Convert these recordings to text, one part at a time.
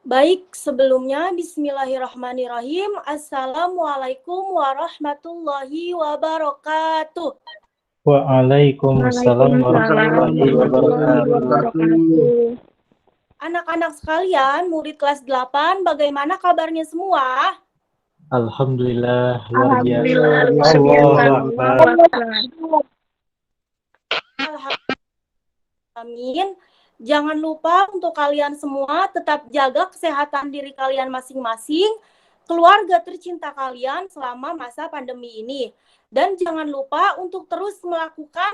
Baik, sebelumnya bismillahirrahmanirrahim. Assalamualaikum warahmatullahi wabarakatuh. Waalaikumsalam warahmatullahi wabarakatuh. Anak-anak sekalian, murid kelas 8, bagaimana kabarnya semua? Alhamdulillah, luar biasa. Alhamdulillah. Amin. Jangan lupa untuk kalian semua tetap jaga kesehatan diri kalian masing-masing, keluarga tercinta kalian selama masa pandemi ini. Dan jangan lupa untuk terus melakukan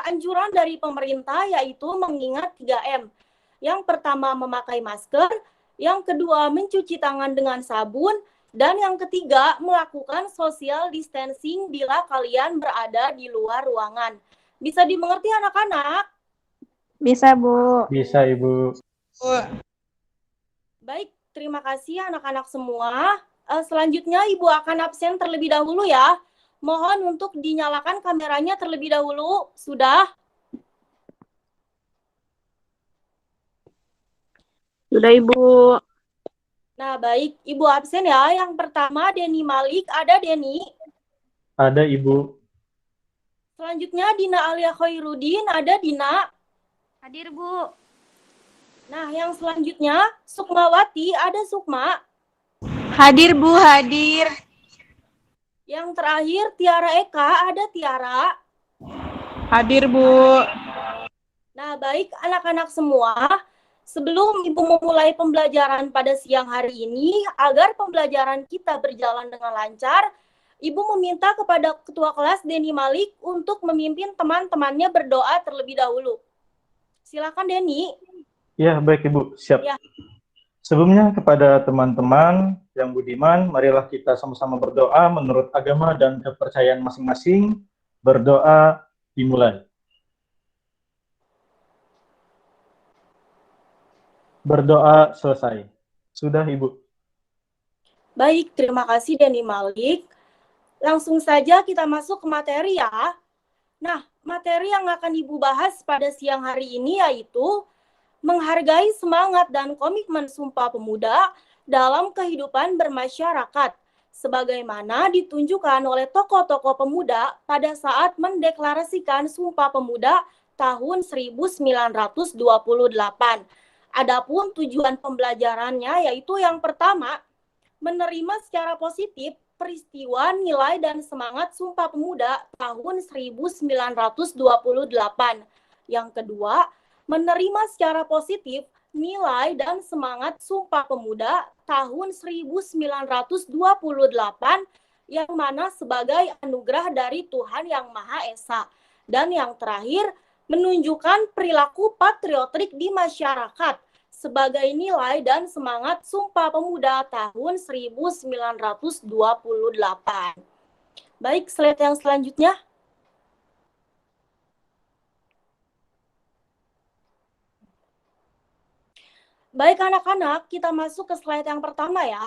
anjuran dari pemerintah, yaitu mengingat 3M. Yang pertama memakai masker, yang kedua mencuci tangan dengan sabun, dan yang ketiga melakukan social distancing bila kalian berada di luar ruangan. Bisa dimengerti anak-anak? Bisa, Bu. Bisa, Ibu. Baik, terima kasih anak-anak semua. Selanjutnya Ibu akan absen terlebih dahulu ya. Mohon untuk dinyalakan kameranya terlebih dahulu. Sudah? Sudah, Ibu. Nah, baik. Ibu absen ya. Yang pertama, Denny Malik. Ada Denny? Ada, Ibu. Selanjutnya, Dina Alia Khairuddin. Ada Dina? Hadir, Bu. Nah, yang selanjutnya, Sukmawati. Ada Sukma? Hadir, Bu. Hadir. Yang terakhir, Tiara Eka. Ada Tiara? Hadir, Bu. Nah, baik anak-anak semua. Sebelum Ibu memulai pembelajaran pada siang hari ini, agar pembelajaran kita berjalan dengan lancar, Ibu meminta kepada Ketua Kelas Denny Malik untuk memimpin teman-temannya berdoa terlebih dahulu. Silakan Denny. Ya, baik Ibu, siap. Ya. Sebelumnya kepada teman-teman yang budiman, marilah kita sama-sama berdoa menurut agama dan kepercayaan masing-masing. Berdoa dimulai. Berdoa selesai. Sudah, Ibu. Baik, terima kasih Denny Malik. Langsung saja kita masuk ke materi ya. Nah, materi yang akan Ibu bahas pada siang hari ini yaitu menghargai semangat dan komitmen Sumpah Pemuda dalam kehidupan bermasyarakat, sebagaimana ditunjukkan oleh tokoh-tokoh pemuda pada saat mendeklarasikan Sumpah Pemuda tahun 1928. Adapun tujuan pembelajarannya yaitu yang pertama, menerima secara positif peristiwa, nilai, dan semangat Sumpah Pemuda tahun 1928. Yang kedua, menerima secara positif nilai dan semangat Sumpah Pemuda tahun 1928 yang mana sebagai anugerah dari Tuhan Yang Maha Esa. Dan yang terakhir, menunjukkan perilaku patriotik di masyarakat sebagai nilai dan semangat Sumpah Pemuda tahun 1928. Baik, slide yang selanjutnya. Baik anak-anak, kita masuk ke slide yang pertama ya.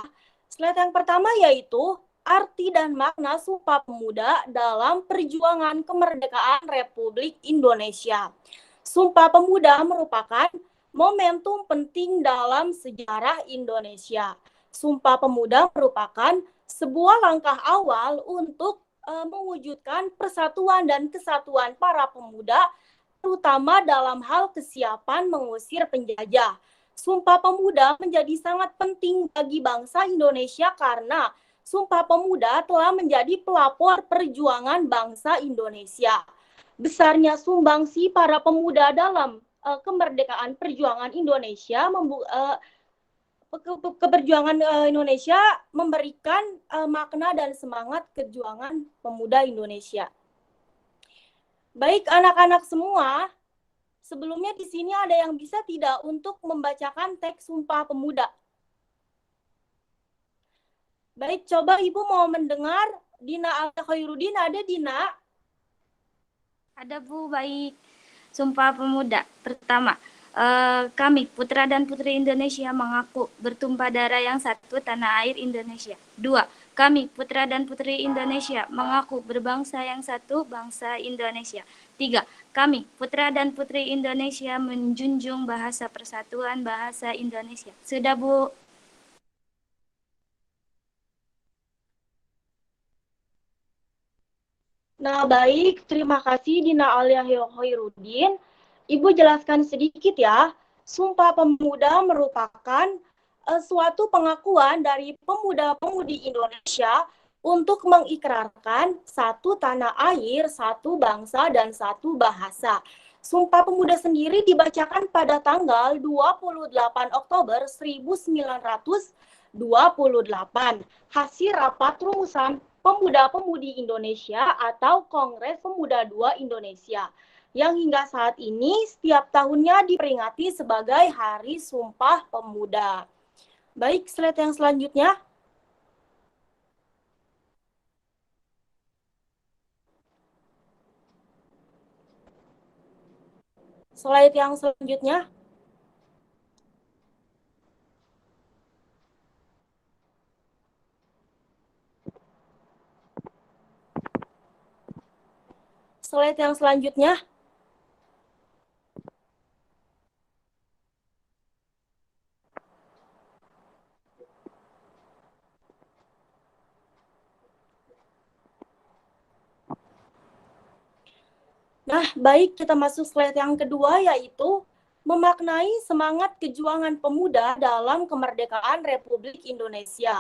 Slide yang pertama yaitu arti dan makna Sumpah Pemuda dalam perjuangan kemerdekaan Republik Indonesia. Sumpah Pemuda merupakan momentum penting dalam sejarah Indonesia. Sumpah Pemuda merupakan sebuah langkah awal untuk mewujudkan persatuan dan kesatuan para pemuda, terutama dalam hal kesiapan mengusir penjajah. Sumpah Pemuda menjadi sangat penting bagi bangsa Indonesia karena Sumpah Pemuda telah menjadi pelopor perjuangan bangsa Indonesia. Besarnya sumbangsi para pemuda dalam kemerdekaan perjuangan Indonesia, keperjuangan Indonesia memberikan makna dan semangat perjuangan pemuda Indonesia. Baik anak-anak semua, sebelumnya di sini ada yang bisa tidak untuk membacakan teks Sumpah Pemuda? Baik, coba Ibu mau mendengar. Dina Alia Khairuddin, ada Dina? Ada, Bu, baik. Sumpah Pemuda. Pertama, Kami, putra dan putri Indonesia, mengaku bertumpah darah yang satu, tanah air Indonesia. 2. Kami, putra dan putri Indonesia, mengaku berbangsa yang satu, bangsa Indonesia. 3. Kami, putra dan putri Indonesia, menjunjung bahasa persatuan, bahasa Indonesia. Sudah, Bu. Nah, baik. Terima kasih Dina Alia Hoirudin. Ibu jelaskan sedikit ya. Sumpah Pemuda merupakan suatu pengakuan dari pemuda-pemudi Indonesia untuk mengikrarkan satu tanah air, satu bangsa, dan satu bahasa. Sumpah Pemuda sendiri dibacakan pada tanggal 28 Oktober 1928. Hasil rapat rumusan Pemuda-Pemudi Indonesia atau Kongres Pemuda II Indonesia, yang hingga saat ini setiap tahunnya diperingati sebagai Hari Sumpah Pemuda. Baik, slide yang selanjutnya. Slide yang selanjutnya. Slide yang selanjutnya. Nah, baik, kita masuk slide yang kedua, yaitu memaknai semangat kejuangan pemuda dalam kemerdekaan Republik Indonesia.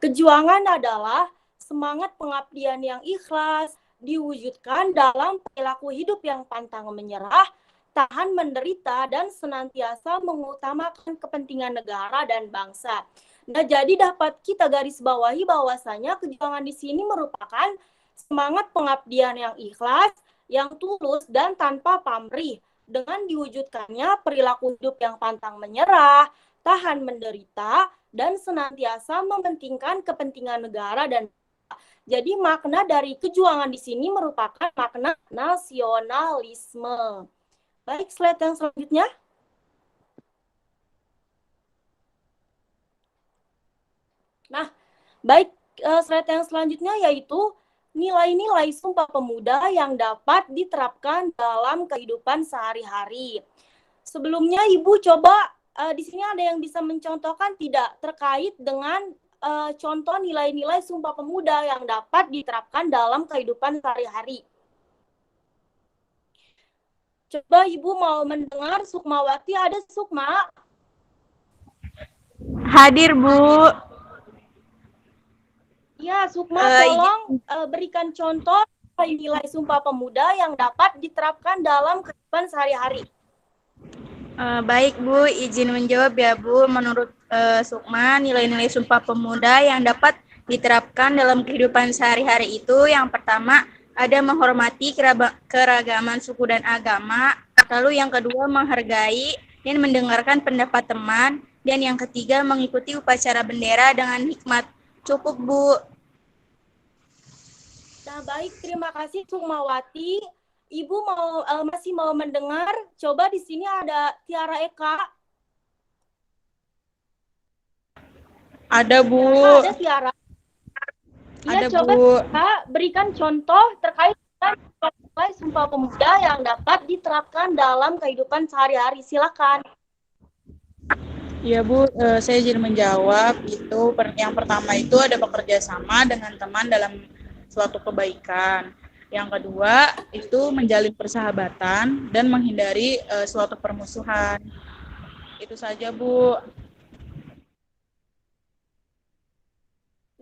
Kejuangan adalah semangat pengabdian yang ikhlas, diwujudkan dalam perilaku hidup yang pantang menyerah, tahan menderita, dan senantiasa mengutamakan kepentingan negara dan bangsa. Nah, jadi dapat kita garis bawahi bahwasanya kejuangan di sini merupakan semangat pengabdian yang ikhlas, yang tulus dan tanpa pamrih, dengan diwujudkannya perilaku hidup yang pantang menyerah, tahan menderita, dan senantiasa mementingkan kepentingan negara dan jadi makna dari kejuangan di sini merupakan makna nasionalisme. Baik, slide yang selanjutnya. Nah, baik, slide yang selanjutnya yaitu nilai-nilai Sumpah Pemuda yang dapat diterapkan dalam kehidupan sehari-hari. Sebelumnya Ibu coba di sini ada yang bisa mencontohkan tidak terkait dengan contoh nilai-nilai Sumpah Pemuda yang dapat diterapkan dalam kehidupan sehari-hari. Coba Ibu mau mendengar Sukmawati, ada Sukma? Hadir, Bu. Ya, Sukma, tolong berikan contoh nilai Sumpah Pemuda yang dapat diterapkan dalam kehidupan sehari-hari. Baik, Bu. Izin menjawab ya, Bu. Menurut Sukma, nilai-nilai Sumpah Pemuda yang dapat diterapkan dalam kehidupan sehari-hari itu yang pertama, ada menghormati keragaman suku dan agama. Lalu yang kedua, menghargai dan mendengarkan pendapat teman. Dan yang ketiga, mengikuti upacara bendera dengan hikmat. Cukup, Bu. Nah, baik, terima kasih Sukmawati. Ibu masih mau mendengar? Coba di sini ada Tiara Eka. Ada, Bu. Nah, ada Tiara. Ada, coba Bu. Kita berikan contoh terkait dengan nilai Sumpah Pemuda yang dapat diterapkan dalam kehidupan sehari-hari. Silakan. Ya Bu, saya izin menjawab. Itu yang pertama itu ada bekerja sama dengan teman dalam suatu kebaikan. Yang kedua itu menjalin persahabatan dan menghindari suatu permusuhan. Itu saja Bu.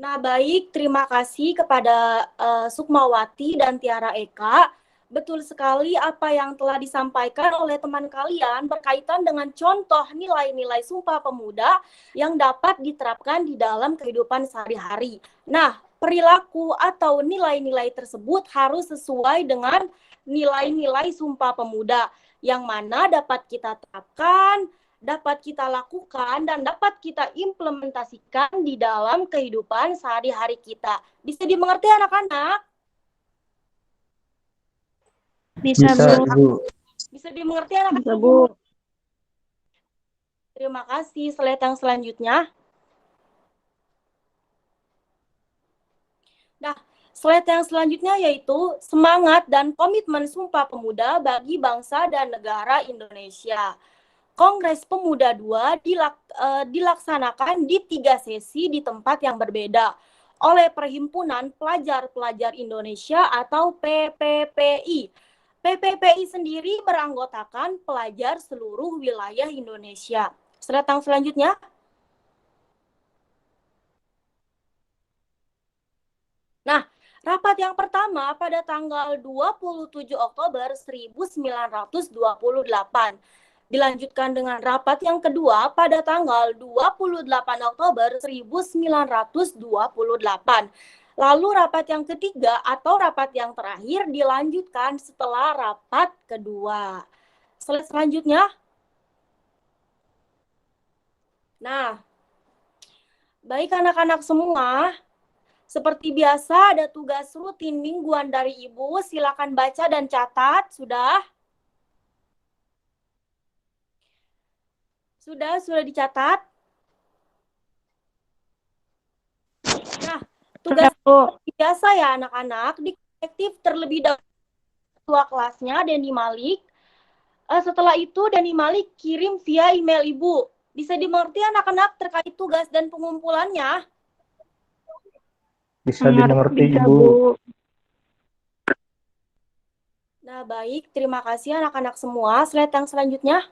Nah, baik, terima kasih kepada Sukmawati dan Tiara Eka. Betul sekali apa yang telah disampaikan oleh teman kalian berkaitan dengan contoh nilai-nilai Sumpah Pemuda yang dapat diterapkan di dalam kehidupan sehari-hari. Nah, perilaku atau nilai-nilai tersebut harus sesuai dengan nilai-nilai Sumpah Pemuda yang mana dapat kita terapkan, dapat kita lakukan, dan dapat kita implementasikan di dalam kehidupan sehari-hari kita. Bisa dimengerti anak-anak? Bisa, Bu. Bu. Bisa dimengerti anak-anak? Bisa, Bu. Terima kasih. Slide yang selanjutnya. Nah, slide yang selanjutnya yaitu semangat dan komitmen Sumpah Pemuda bagi bangsa dan negara Indonesia. Kongres Pemuda 2 dilaksanakan di 3 sesi di tempat yang berbeda oleh Perhimpunan Pelajar-Pelajar Indonesia atau PPPI. PPPI sendiri beranggotakan pelajar seluruh wilayah Indonesia. Slide yang selanjutnya. Nah, rapat yang pertama pada tanggal 27 Oktober 1928. Dilanjutkan dengan rapat yang kedua pada tanggal 28 Oktober 1928. Lalu rapat yang ketiga atau rapat yang terakhir dilanjutkan setelah rapat kedua. Slide selanjutnya. Nah, baik anak-anak semua, seperti biasa ada tugas rutin mingguan dari Ibu, silakan baca dan catat. Sudah dicatat. Nah, tugas biasa ya anak-anak, di kolektif terlebih dahulu ketua kelasnya Deni Malik. Setelah itu Deni Malik kirim via email Ibu. Bisa dimengerti anak-anak terkait tugas dan pengumpulannya? Bisa dimengerti, Ibu. Nah, baik. Terima kasih anak-anak semua. Slide yang selanjutnya.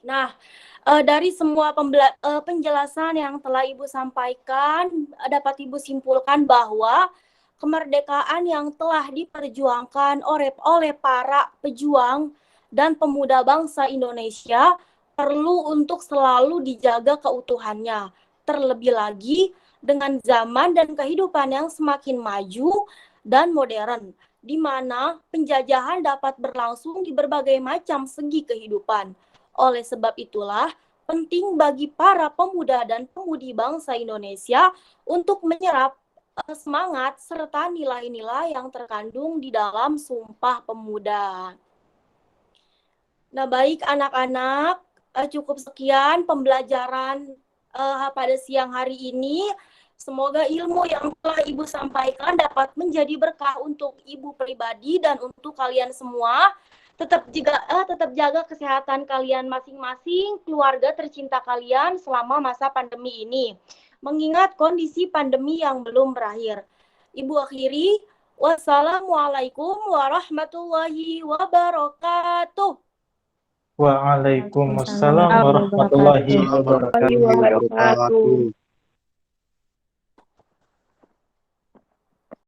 Nah, dari semua penjelasan yang telah Ibu sampaikan, dapat Ibu simpulkan bahwa kemerdekaan yang telah diperjuangkan oleh para pejuang dan pemuda bangsa Indonesia perlu untuk selalu dijaga keutuhannya. Terlebih lagi dengan zaman dan kehidupan yang semakin maju dan modern, di mana penjajahan dapat berlangsung di berbagai macam segi kehidupan. Oleh sebab itulah, penting bagi para pemuda dan pemudi bangsa Indonesia untuk menyerap semangat serta nilai-nilai yang terkandung di dalam Sumpah Pemuda. Nah, baik anak-anak, cukup sekian pembelajaran pada siang hari ini. Semoga ilmu yang telah Ibu sampaikan dapat menjadi berkah untuk Ibu pribadi dan untuk kalian semua. Tetap jaga kesehatan kalian masing-masing, keluarga tercinta kalian selama masa pandemi ini. Mengingat kondisi pandemi yang belum berakhir. Ibu akhiri, wassalamualaikum warahmatullahi wabarakatuh. Waalaikumsalam warahmatullahi wabarakatuh.